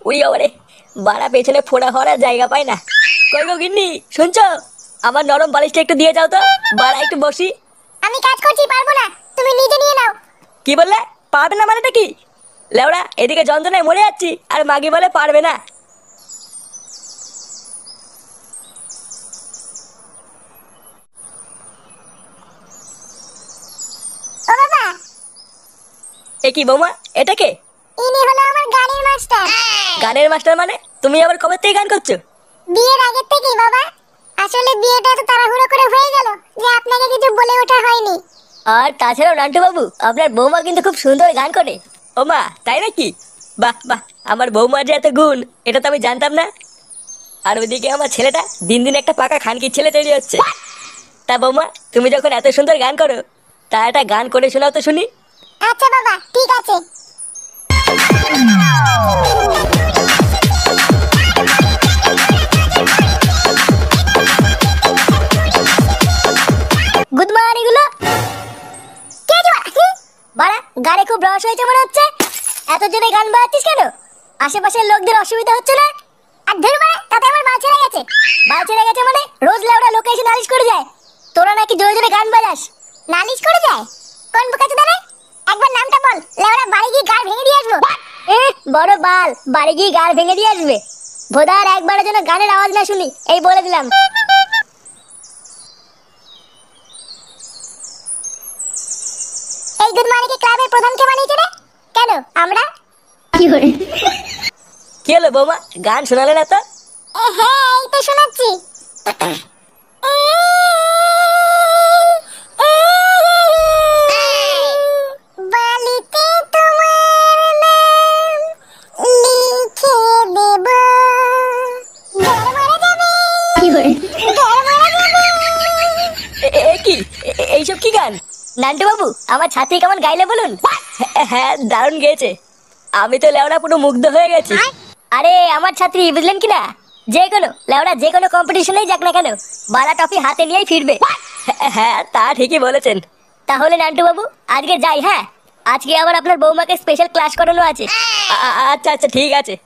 ওই আবারে বাড়া পেছনে ফোড়া হওয়ার আর জায়গা পায় না। কই গো গিন্নি, শুনছো? আমার নরম বালিশটা একটু দিয়ে যাও তো, বাড়া একটু বসি। আমি কাজ করছি, পারবো না, তুমি নিজে নিয়ে নাও। কি বললে? পারবে না মানেটা কি? লেওড়া এদিকে যন্ত্রণায় মরে যাচ্ছি আর মাগি বলে পারবে না। ও বাবা, এ কি বৌমা, এটা কে? ইনি হলো আমার গানের মাস্টার। গানের মাস্টার মানে? তুমি আবার কবে থেকে গান করছো? বিয়ের আগের থেকেই বাবা। আসলে বিয়েটা তো তাড়াহুড়ো করে হয়ে গেল যে আপনাকে কিছু বলে ওঠা হয়নি। আর তাছাড়াও নান্টু বাবু, আপনার বৌমা কিন্তু খুব সুন্দর গান করে। ও মা, তাই নাকি? বাহ বাহ, আমার বৌমার যে এত গুণ, এটা তো আমি জানতাম না। আর ওইদিকে আমার ছেলেটা দিন দিন একটা পাকা খানকির ছেলে তৈরি হচ্ছে। তা বৌমা, তুমি যখন এত সুন্দর গান করো, তা একটা গান করে শোনাও তো শুনি। আচ্ছা বাবা, ঠিক আছে। গুড মর্নিং গুলো। কে আছে? বাড়া, গানে খুব রস হয়েছে মনে হচ্ছে। এত জোরে গান বাজাচ্ছিস কেন? আশেপাশের লোকদের অসুবিধা হচ্ছে না? আর ধরবা, তাতে আমার বাল ছেড়ে গেছে। বাল ছেড়ে গেছে মানে? রোজ লেওড়া লোকে এসে নালিশ করে যায় তোরা নাকি জোরে জোরে গান বাজাস। নালিশ করে যায়? কোন বোকাচোদা দাঁড়ে? একবার নামটা বল, লেওড়া বাড়ি গিয়ে গাল ভেঙে দিয়ে আসবো। বড় বাল, বাড়ি গিয়ে গাল ভেঙে দিয়ে আসবে? ভোদার একবারের জন্য গানের আওয়াজ না শুনি, এই বলে দিলাম। এই গুড মর্নিং ক্লাবের প্রধান কে বানিয়েছে রে? কেন আমরা? কি হলো বৌমা, গান শোনালে না তো? হ্যাঁ, এই তো শোনাচ্ছি। বালিতে তোমার নাম লিখে দেব, ঘর মারা যাবে, ঘর মারা যাবে। কি এইসব কি গান? নান্টু বাবু, আমার ছাত্রী কেমন গাইলে বলুন। হ্যাঁ, দারুণ গেয়েছে। আমি তো লেওড়া পুরো মুগ্ধ হয়ে গেছি। আরে আমার ছাত্রী, বুঝলেন কি না, যে কোনো লেওড়া যে কোনো কম্পিটিশনেই যাক না কেন, বালা ট্রফি হাতে নিয়েই ফিরবে। হ্যাঁ, তা ঠিকই বলেছেন। তাহলে নান্টু বাবু, আজকে যাই। হ্যাঁ, আজকে আবার আপনার বৌমাকে স্পেশাল ক্লাস করানো আছে। আচ্ছা আচ্ছা, ঠিক আছে।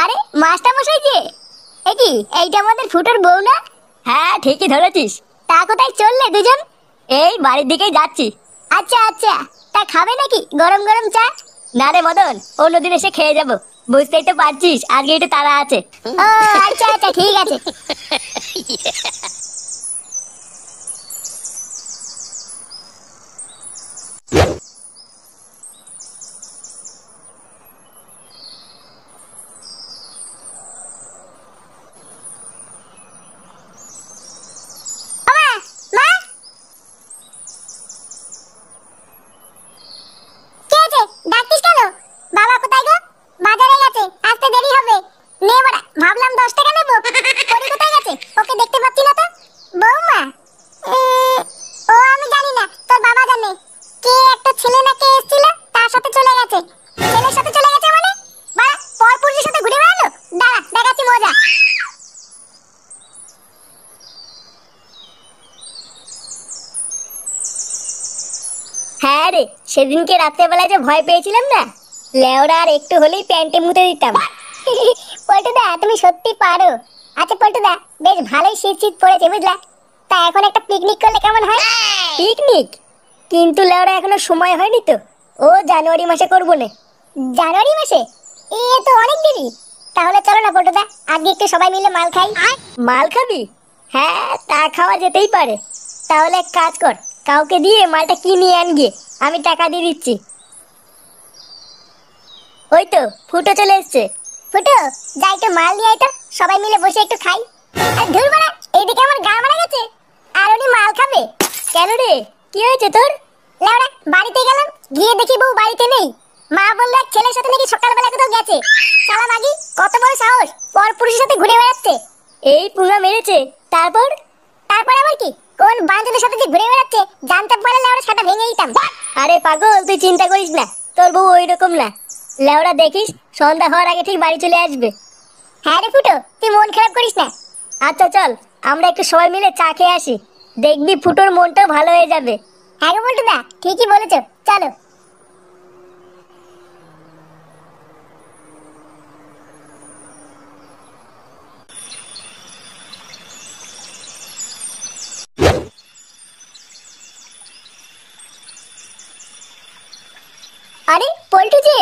আরে মাস্টার মশাই যে, এই কি এইটা আমাদের ফুটোর বউ না? হ্যাঁ, ঠিকই ধরেছিস। তা কোথায় চললে দুজন? এই বাড়ির দিকেই যাচ্ছি। আচ্ছা আচ্ছা, তা খাবে নাকি গরম গরম চা? না রে মদন, অন্যদিন এসে খেয়ে যাবো। বুঝতেই তো পারছিস আজকে একটু তাড়া আছে। ও আচ্ছা আচ্ছা, ঠিক আছে। ডাকতিস কেন? বাবা কোথায় গো? বাজারে গেছে, আসতে দেরি হবে। নে বড়া, ভাবলাম 10 টাকা নেব। পরি কোথায় গেছে? ওকে দেখতে পাচ্ছি না তো। বৌমা? ও আমি জানি না, তোর বাবা জানে। কে একটা ছেলে না কে এসেছিল, তার সাথে চলে গেছে। ছেলের সাথে চলে গেছে মানে? বাড়া, পরপুরুষের সাথে ঘুরে বেড়ালো? দাঁড়া, দেখাচ্ছি মজা। হ্যাঁ রে, সেদিনকে রাত্রেবেলায় যে ভয় পেয়েছিলাম না, লেওড়া আর একটু হলেই প্যান্টে মুতে দিতাম। পল্টুদা, তুমি সত্যি পারো। আচ্ছা পল্টুদা, বেশ ভালোই শীত শীত পড়েছে বুঝলা। তা এখন একটা পিকনিক করলে কেমন হয়? পিকনিক? কিন্তু লেওড়া এখনো সময় হয়নি তো। ও জানুয়ারি মাসে করবো না। জানুয়ারি মাসে? এ তো অনেক দেরি। তাহলে চলো না পল্টুদা, আজকে একটু সবাই মিলে মাল খাই। মাল খাবি? হ্যাঁ, তা খাওয়া যেতেই পারে। তাহলে এক কাজ কর, কাউকে দিয়ে মালটা কিনে আন গিয়ে, আমি টাকা দিয়ে দিচ্ছি। ওই তো ফুটো চলে এসছে। ফুটো, যাই একটু মাল নিয়ে আয় তো, সবাই মিলে বসে একটু খাই। আর ধুর বাড়া, এইদিকে আমার গা মারা গেছে, আর উনি মাল খাবে। কেন রে, কি হয়েছে তোর? লেওড়া, বাড়িতে গেলাম, গিয়ে দেখি বউ বাড়িতে নেই। মা বললো এক ছেলের সাথে নাকি সকালবেলা কোথাও গেছে। শালা মাগি, কত বড় সাহস, পরপুরুষের সাথে ঘুরে বেড়াচ্ছে। এই পুঙ্গা মেরেছে। তারপর? তারপর আবার কি, কোন বান্ধবীর সাথে যে ঘুরে বেড়াচ্ছে জানতে পারলে লেওড়া সেটা ভেঙে দিতাম। আরে পাগল, তুই চিন্তা করিস না, তোর বউ ওই রকম না। লেওরা দেখিস সন্ধ্যা হওয়ার আগে ঠিক বাড়ি চলে আসবে। হ্যাঁ রে ফুটো, তুই মন খারাপ করিস না। আচ্ছা চল আমরা একটু সবাই মিলে চা খেয়ে আসি, দেখবি ফুটোর মনটাও ভালো হয়ে যাবে। হ্যাঁ গো বল্টুদা, ঠিকই বলেছো, চলো। আরে পল্টু যে,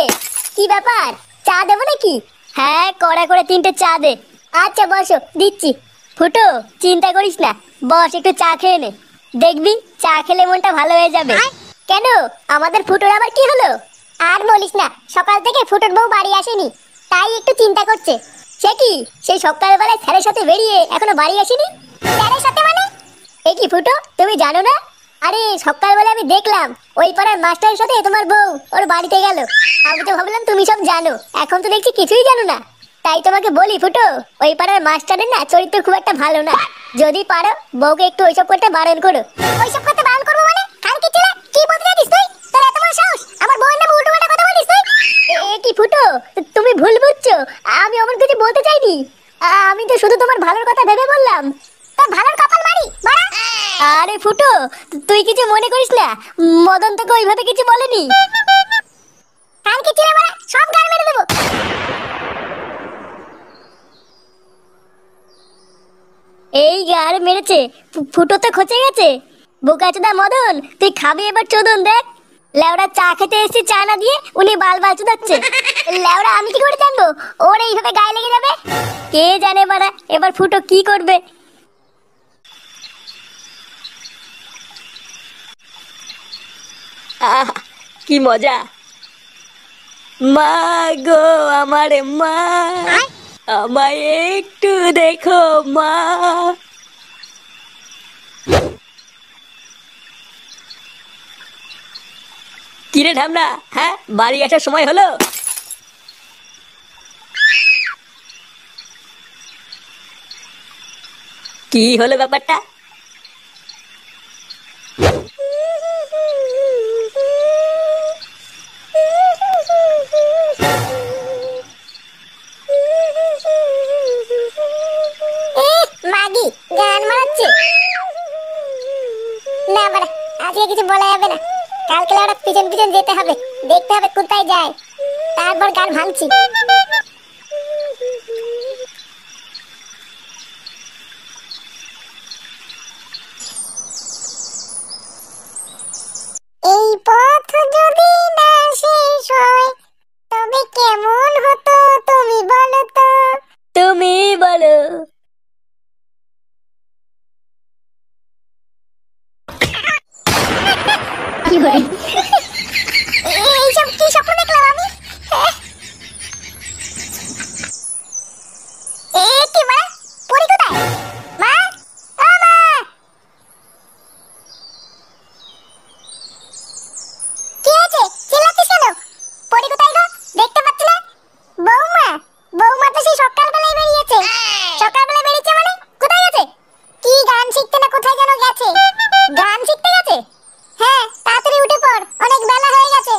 কি ব্যাপার, চা দেবো নাকি? হ্যাঁ কড়া করে 3টে চা দে। আচ্ছা বসো, দিচ্ছি। ফুটো চিন্তা করিস না, বস একটু চা খেয়ে নে, দেখবি চা খেলে মনটা ভালো হয়ে যাবে। কেন, আমাদের ফুটোর আবার কি হলো? আর বলিস না, সকাল থেকে ফুটোর বউ বাড়ি আসেনি, তাই একটু চিন্তা করছে। সে কি, সেই সকালবেলায় স্যারের সাথে বেরিয়ে এখনো বাড়ি আসেনি? স্যারের সাথে মানে? এ কি ফুটো, তুমি জানো না? আরে সকালবেলা আমি দেখলাম ওই পাড়ার মাস্টারের সাথে তোমার বউ ওর বাড়িতে গেল। আমি তো ভাবলাম তুমি সব জানো, এখন তো দেখছি কিছুই জানো না। তাই তোমাকে বলি ফুটো, ওই পাড়ার মাস্টারের না চরিত্র খুব একটা ভালো না। যদি পারো বউকে একটু ওইসব করতে বারণ করো। ওইসব করতে বারণ করবো মানে? কালকে ছেলে কি বলতে চাইছিস তুই? তোর এত বড় সাহস, আমার বউয়ের নামে উল্টোপাল্টা কথা বলিস তুই? এ কি ফুটো, তুমি ভুল বুঝছো, আমি অমন কিছু বলতে চাইনি। আমি তো শুধু তোমার ভালোর কথা ভেবে বললাম। তোর ভালোর কপাল মারি বাড়া। আরে ফুটো, তুই কিছু মনে করিস না, মদন তোকে ওইভাবে কিছু বলেনি। কালকে ছেলে বাড়া সব গাল মেরে দেবো। এই গার মেরেছে, ফুটো তো খচে গেছে। বোকাচোদা মদন, তুই খাবি এবার চোদন দেখ। লেওড়া চা খেতে এসেছি, চা না দিয়ে উনি বাল চোদাচ্ছে। লেওড়া আমি কি করে জানবো ওর এইভাবে গায়ে লেগে যাবে? কে জানে বাড়া এবার ফুটো কি করবে। আহ কি মজা। মা গো আমার মা, আমায় একটু দেখো মা। কিরে ঢামনা, হ্যাঁ বাড়ি আসার সময় হলো? কি হলো ব্যাপারটা? মাগি গান মারাচ্ছে না বাড়া, আজকে কিছু বলা যাবে না। কালকে ওরা পিছন পিছন যেতে হবে, দেখতে হবে কোথায় যায়, তারপর গান ভাঙছি। এই পথ যদি না শেষ হয় তবে কেমন হতো তুমি বলো তো? তুমি বলো। কি বলে এইসব কি স্বপ্ন দেখলাম আমি? এ কি মা, পরি কোথায়? মা, ও মা, কি হয়েছে, চিল্লাচ্ছিস কেন? পরি কোথায় গো, দেখতে পাচ্ছি না। বৌমা, বৌমা তো সেই সকালবেলায় বেরিয়েছে। সকালবেলায় বেরিয়েছে মানে কোথায় গেছে? কি গান শিখতে না কোথায় যেন গেছে। গান শিখতে গেছে? হ্যাঁ তাড়াতাড়ি উঠে পড়, অনেক বেলা হয়ে গেছে।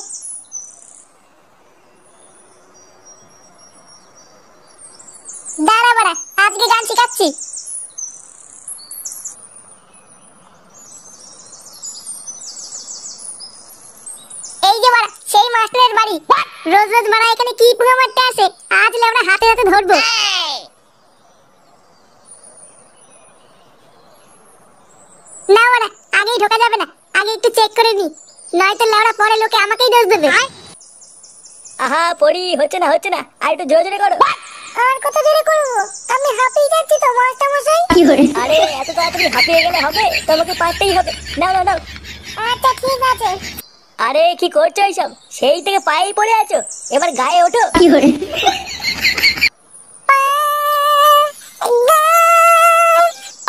দাঁড়া বাড়া, আজকে গান শিখাচ্ছি। এই যে বাড়া সেই মাস্টারের বাড়ি, রোজ রোজ বাড়া এখানে কি পুরো মারতে আসে, আজ আমরা হাতে হাতে ধরবো। না বাড়া, আগেই ঢোকা যাবে না, আগে একটু চেক করে নি, নয়তো লেওড়া পরে লোকে আমাকেই দোষ দেবে। আহা পড়ি, হচ্ছে না হচ্ছে না, আর একটু জোরে জোরে করো। আর কত জোরে করবো, আমি হাঁপিয়ে যাচ্ছি তো মাস্টার মশাই। আরে এত তাড়াতাড়ি হাঁপিয়ে গেলে হবে, তোমাকে পারতেই হবে। নাও নাও নাও। আচ্ছা ঠিক আছে। আরে কি করছো এইসব, সেই থেকে পায়েই পড়ে আছো, এবার গায়ে ওঠো। কি করে?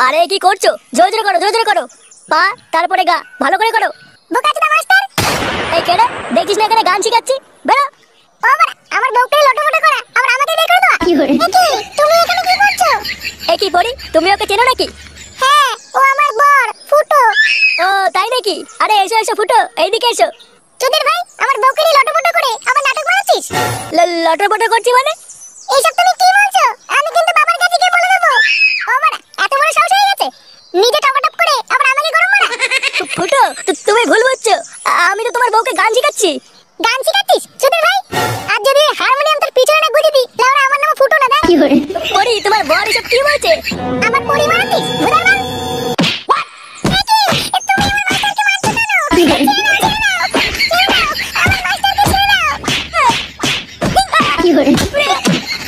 আরে কি করছো, জোরে জোরে করো, জোরে জোরে করো। পা তারপরে গা, ভালো করে করো। বোকাচোদা মাস্টার। এই কেডা, দেখিস না এখানে গান শিখাচ্ছি, বেরো। ও বাড়া, আমার বউকে লটমট করা, আবার আমাকে বের করে দাও। কি করে? তুমি এখানে কি করছো? এই কি পড়ি, তুমি ওকে চেনো নাকি? হ্যাঁ, ও আমার বর ফুটো। ও তাই নাকি? আরে এসো এসো ফুটো, এইদিকে এসো। চুদির ভাই, আমার বউকে লটমট করে আবার নাটক মারাচ্ছিস? করছিস? লটর পটর করছি মানে? এইসব তুমি কি বলছো? আমি কিন্তু বাবার কাছে গিয়ে বলে দেবো। ও মারা, এত বড় সাহস হয়ে গেছে? নিজে টপাটপ করে আবার আমাকে গরম মারা। ফুটো, তুমি ভুল বুঝছো। আমি তো তোমার বউকে গান শেখাচ্ছি। গান শিখাচ্ছিস চুদির ভাই? আর যদি হারমোনিয়াম তোর পিছনে না গুঁজে দিই, তাহলে আমার নাম ফুটো না দেখ। পরি, তোমার বর এসব কি বলছে? আমার পরিবার